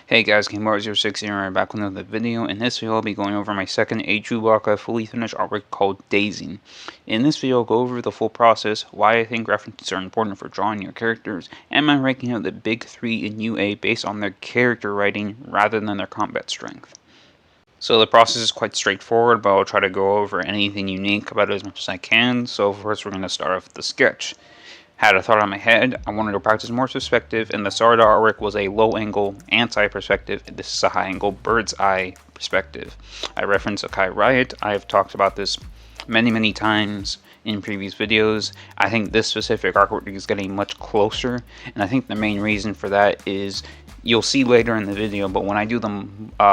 Hey guys, GameWar06 here, I'm back with another video. In this video, I'll be going over my second Eijuu block fully finished artwork called Dazin. In this video, I'll go over the full process, why I think references are important for drawing your characters, and my ranking of the big three in UA based on their character writing rather than their combat strength. So the process is quite straightforward, but I'll try to go over anything unique about it as much as I can. So first we're going to start off with the sketch. Had a thought on my head, I wanted to practice more perspective, and the start artwork was a low-angle, anti-perspective. This is a high-angle, bird's-eye perspective. I reference Akai Riot. I've talked about this many times in previous videos. I think this specific artwork is getting much closer, and I think the main reason for that is you'll see later in the video, but when I do the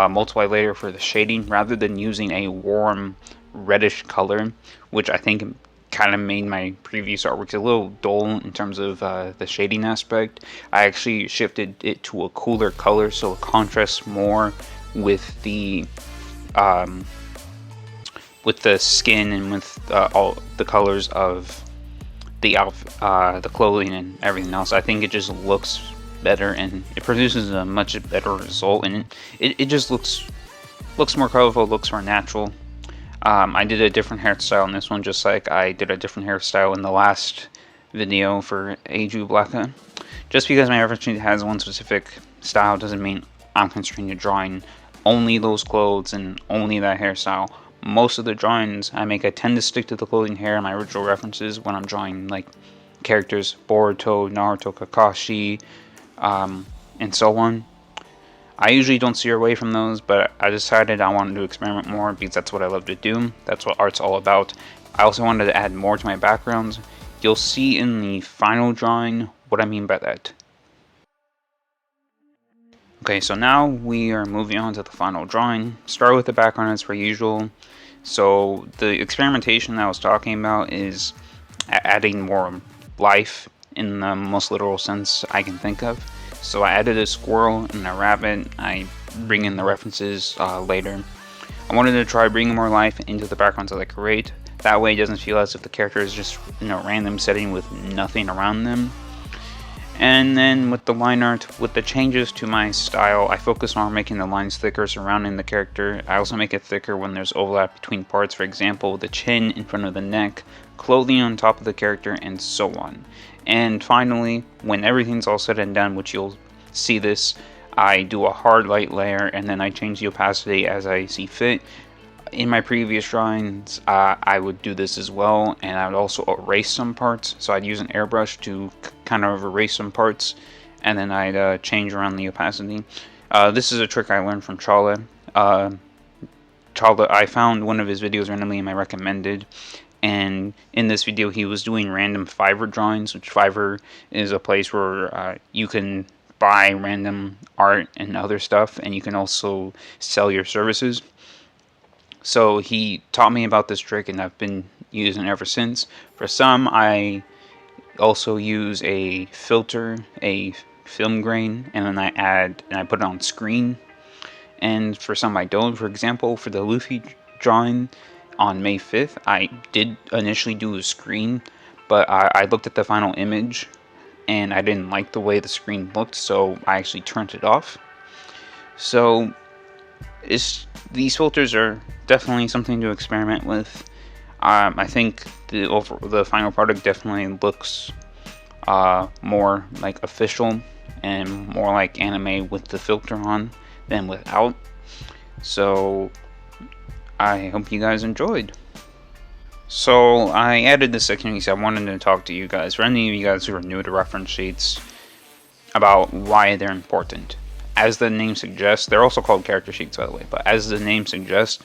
multiply later for the shading, rather than using a warm reddish color, which I think kind of made my previous artworks a little dull in terms of the shading aspect, I actually shifted it to a cooler color so it contrasts more with the skin and with all the colors of the outfit, the clothing and everything else. I think it just looks better and it produces a much better result, and it just looks more colorful, looks more natural. I did a different hairstyle in this one, just like I did a different hairstyle in the last video for Eijuu Blacka. Just because my reference sheet has one specific style doesn't mean I'm constrained to drawing only those clothes and only that hairstyle. Most of the drawings I make, I tend to stick to the clothing, hair, and my original references when I'm drawing like characters, Boruto, Naruto, Kakashi, and so on. I usually don't steer away from those, but I decided I wanted to experiment more because that's what I love to do. That's what art's all about. I also wanted to add more to my backgrounds. You'll see in the final drawing what I mean by that. Okay, so now we are moving on to the final drawing. Start with the background as per usual. So the experimentation that I was talking about is adding more life in the most literal sense I can think of. So I added a squirrel and a rabbit. I bring in the references later. I wanted to try bringing more life into the backgrounds that I create. That way it doesn't feel as if the character is just in a random setting with nothing around them. And then with the line art, with the changes to my style, I focus on making the lines thicker surrounding the character. I also make it thicker when there's overlap between parts, for example, the chin in front of the neck, clothing on top of the character, and so on. And finally, when everything's all said and done, which you'll see this, I do a hard light layer and then I change the opacity as I see fit. In my previous drawings, I would do this as well, and I would also erase some parts. So I'd use an airbrush to kind of erase some parts, and then I'd change around the opacity. This is a trick I learned from Chala. I found one of his videos randomly in my recommended, and in this video he was doing random Fiverr drawings, which Fiverr is a place where you can buy random art and other stuff, and you can also sell your services. So he taught me about this trick and I've been using it ever since. For some, I also use a filter, a film grain, and then I put it on screen. And for some I don't. For example, for the Luffy drawing on May 5th, I did initially do a screen, but I looked at the final image and I didn't like the way the screen looked, so I actually turned it off. So these filters are definitely something to experiment with. I think the final product definitely looks more like official and more like anime with the filter on than without. So I hope you guys enjoyed. So I added this section because I wanted to talk to you guys, for any of you guys who are new to reference sheets, about why they're important. As the name suggests, they're also called character sheets, by the way, but as the name suggests,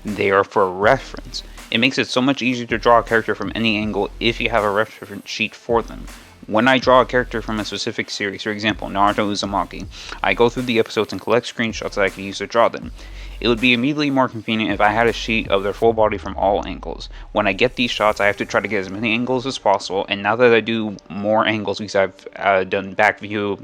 they are for reference. It makes it so much easier to draw a character from any angle if you have a reference sheet for them. When I draw a character from a specific series, for example, Naruto Uzumaki, I go through the episodes and collect screenshots that I can use to draw them. It would be immediately more convenient if I had a sheet of their full body from all angles. When I get these shots, I have to try to get as many angles as possible, and now that I do more angles, because I've done back view,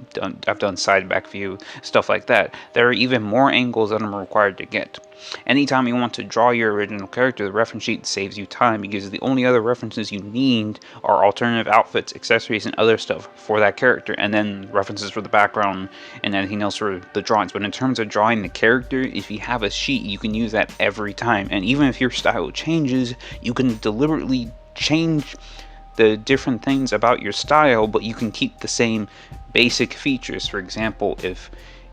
I've done side back view, stuff like that, there are even more angles that I'm required to get. Anytime you want to draw your original character, the reference sheet saves you time, because the only other references you need are alternative outfits, accessories, and other stuff for that character, and then references for the background and anything else for the drawings. But in terms of drawing the character, if you have a sheet, you can use that every time, and even if your style changes, you can deliberately change the different things about your style, but you can keep the same basic features. For example, if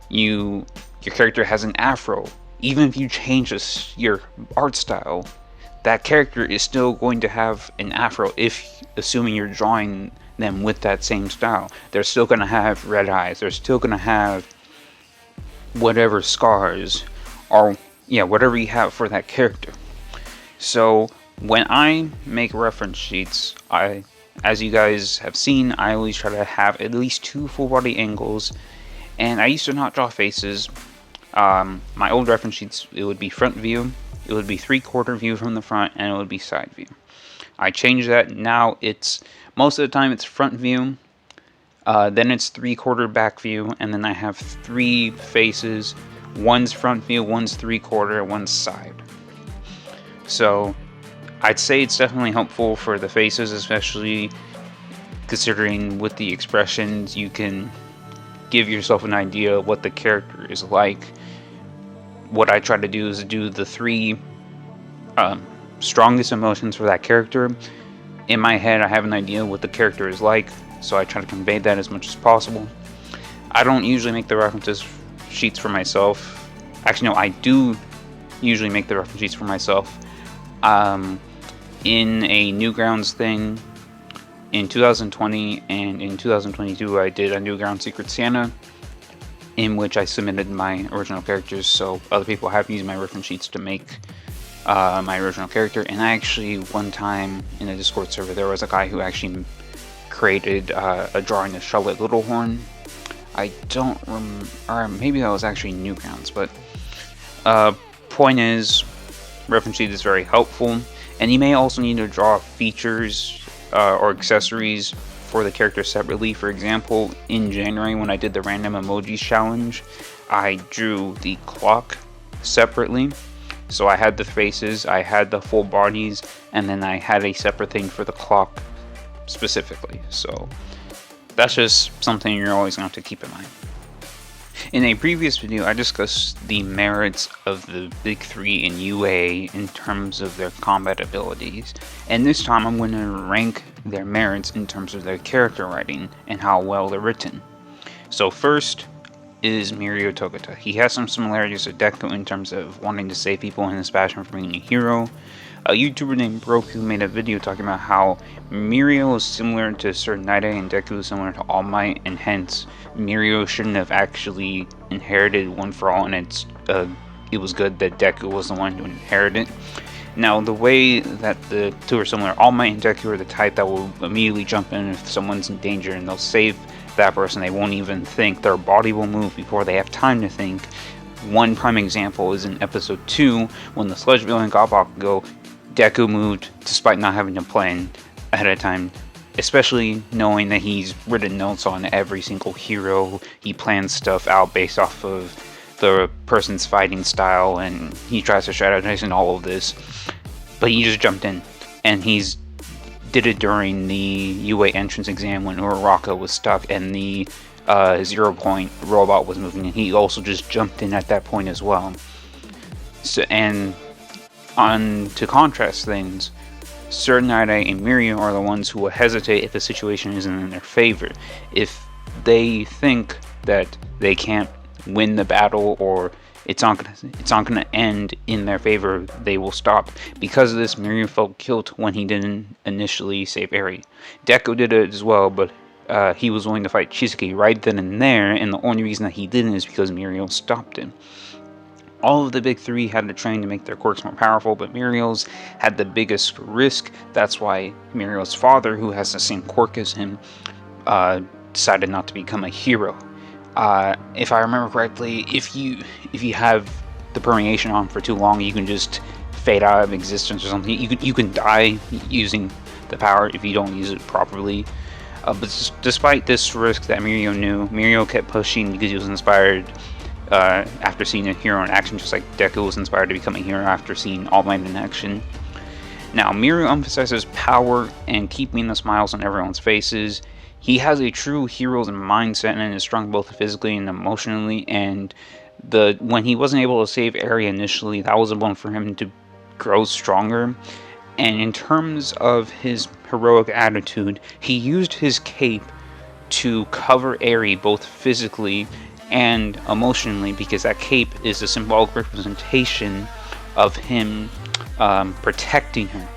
your character has an afro, even if you change your art style, that character is still going to have an afro, assuming you're drawing them with that same style. They're still going to have red eyes, they're still going to have whatever scars, or whatever you have for that character. So when I make reference sheets, as you guys have seen, I always try to have at least 2 full body angles, and I used to not draw faces. My old reference sheets, it would be front view, it would be 3/4 view from the front, and it would be side view. I changed that. Now it's most of the time it's front view, then it's 3/4 back view, and then I have 3 faces. One's front view, one's 3/4, one's side. So I'd say it's definitely helpful for the faces, especially considering with the expressions you can give yourself an idea of what the character is like. What I try to do is do the 3 strongest emotions for that character. In my head, I have an idea what the character is like, so I try to convey that as much as possible. I don't usually make the references sheets for myself. Actually, no, I do usually make the reference sheets for myself. In a Newgrounds thing in 2020 and in 2022, I did a Newgrounds Secret Santa, in which I submitted my original characters, so other people have used my reference sheets to make my original character. And I actually, one time in a Discord server, there was a guy who actually created a drawing of Charlotte Littlehorn. I don't remember, or maybe that was actually Newgrounds, but point is, reference sheet is very helpful, and you may also need to draw features or accessories for the character separately. For example, in January when I did the random emojis challenge, I drew the clock separately. So I had the faces, I had the full bodies, and then I had a separate thing for the clock specifically. So that's just something you're always going to have to keep in mind. In a previous video, I discussed the merits of the big 3 in UA in terms of their combat abilities, and this time I'm going to rank their merits in terms of their character writing and how well they're written. So first is Mirio Togata. He has some similarities to Deku in terms of wanting to save people and his passion for being a hero. A YouTuber named Broku made a video talking about how Mirio is similar to Sir Naide and Deku is similar to All Might, and hence Mirio shouldn't have actually inherited One for All, and it was good that Deku was the one to inherit it. Now, the way that the 2 are similar, All Might and Deku are the type that will immediately jump in if someone's in danger, and they'll save that person. They won't even think. Their body will move before they have time to think. One prime example is in episode 2 when the Sludge Villain got Bakugo. Deku moved despite not having to plan ahead of time, especially knowing that he's written notes on every single hero. He plans stuff out based off of the person's fighting style, and he tries to strategize in all of this, but he just jumped in, and he's did it during the UA entrance exam when Uraraka was stuck and the 0 point robot was moving, and he also just jumped in at that point as well. So, and to contrast things, Sir Naide and Mirio are the ones who will hesitate if the situation isn't in their favor. If they think that they can't win the battle or it's not gonna end in their favor, they will stop. Because of this, Mirio felt guilt when he didn't initially save Eri. Deku did it as well, but he was willing to fight Chisuke right then and there, and the only reason that he didn't is because Mirio stopped him. All of the big 3 had to train to make their quirks more powerful, but Mirio's had the biggest risk. That's why Mirio's father, who has the same quirk as him, decided not to become a hero. If I remember correctly, if you have the permeation on for too long, you can just fade out of existence or something. You can die using the power if you don't use it properly. But despite this risk that Mirio knew, Mirio kept pushing because he was inspired after seeing a hero in action, just like Deku was inspired to become a hero after seeing All Might in action. Now, Mirio emphasizes power and keeping the smiles on everyone's faces. He has a true hero's mindset and is strong both physically and emotionally, and when he wasn't able to save Eri initially, that was a one for him to grow stronger. And in terms of his heroic attitude, he used his cape to cover Eri both physically and emotionally, because that cape is a symbolic representation of him protecting her.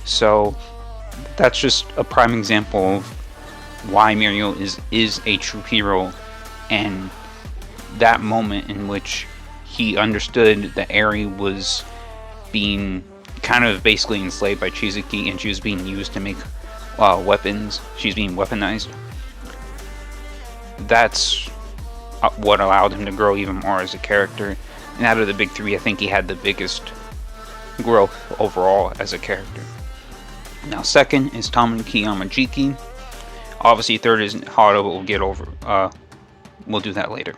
So that's just a prime example of why Mirio is a true hero, and that moment in which he understood that Eri was being kind of basically enslaved by Chizuki and she was being used to make weapons. She's being weaponized. That's what allowed him to grow even more as a character. And out of the big three, I think he had the biggest growth overall as a character. Now, second is Tamaki Yamajiki. Obviously, third is Hado, but we'll do that later.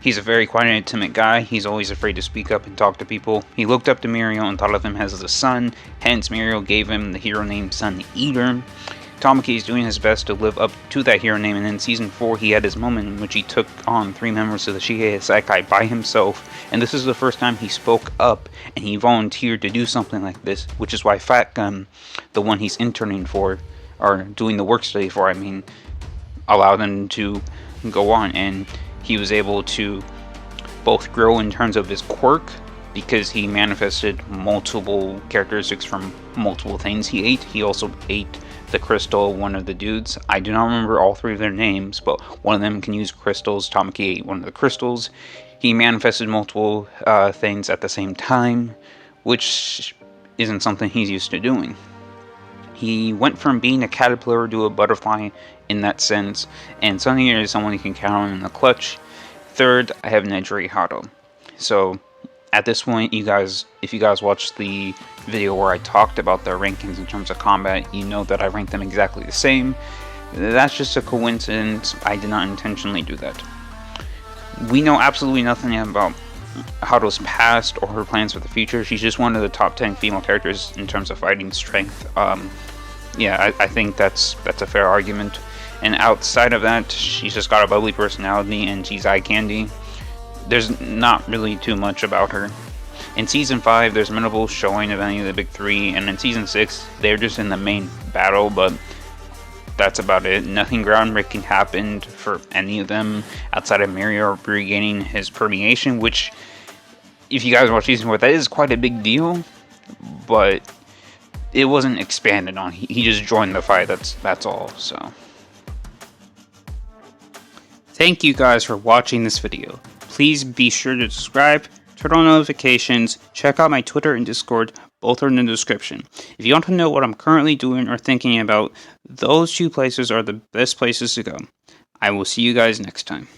He's a very quiet and timid guy. He's always afraid to speak up and talk to people. He looked up to Mirio and thought of him as a son, hence Mirio gave him the hero name Sun Eater. Tamaki is doing his best to live up to that hero name, and in Season 4 he had his moment in which he took on 3 members of the Shigei Seikai by himself, and this is the first time he spoke up and he volunteered to do something like this, which is why Fat Gun, the one he's interning for, or doing the work study for, allowed him to go on, and he was able to both grow in terms of his quirk, because he manifested multiple characteristics from multiple things he ate. He also ate the crystal, one of the dudes. I do not remember all 3 of their names, but one of them can use crystals. Tamaki ate one of the crystals. He manifested multiple things at the same time, which isn't something he's used to doing. He went from being a caterpillar to a butterfly in that sense, and Sun Eater is someone you can count on in the clutch. Third, I have Nejiri Hado. So at this point, if you guys watched the video where I talked about their rankings in terms of combat, you know that I ranked them exactly the same. That's just a coincidence. I did not intentionally do that. We know absolutely nothing about Hado's past or her plans for the future. She's just one of the top 10 female characters in terms of fighting strength. I think that's a fair argument. And outside of that, she's just got a bubbly personality and she's eye candy. There's not really too much about her. In Season 5, there's minimal showing of any of the big 3, and in Season 6, they're just in the main battle, but that's about it. Nothing groundbreaking happened for any of them outside of Mirio regaining his permeation, which, if you guys watch Season 4, that is quite a big deal, but it wasn't expanded on. He just joined the fight, that's all, so. Thank you guys for watching this video. Please be sure to subscribe, turn on notifications, check out my Twitter and Discord, both are in the description. If you want to know what I'm currently doing or thinking about, those 2 places are the best places to go. I will see you guys next time.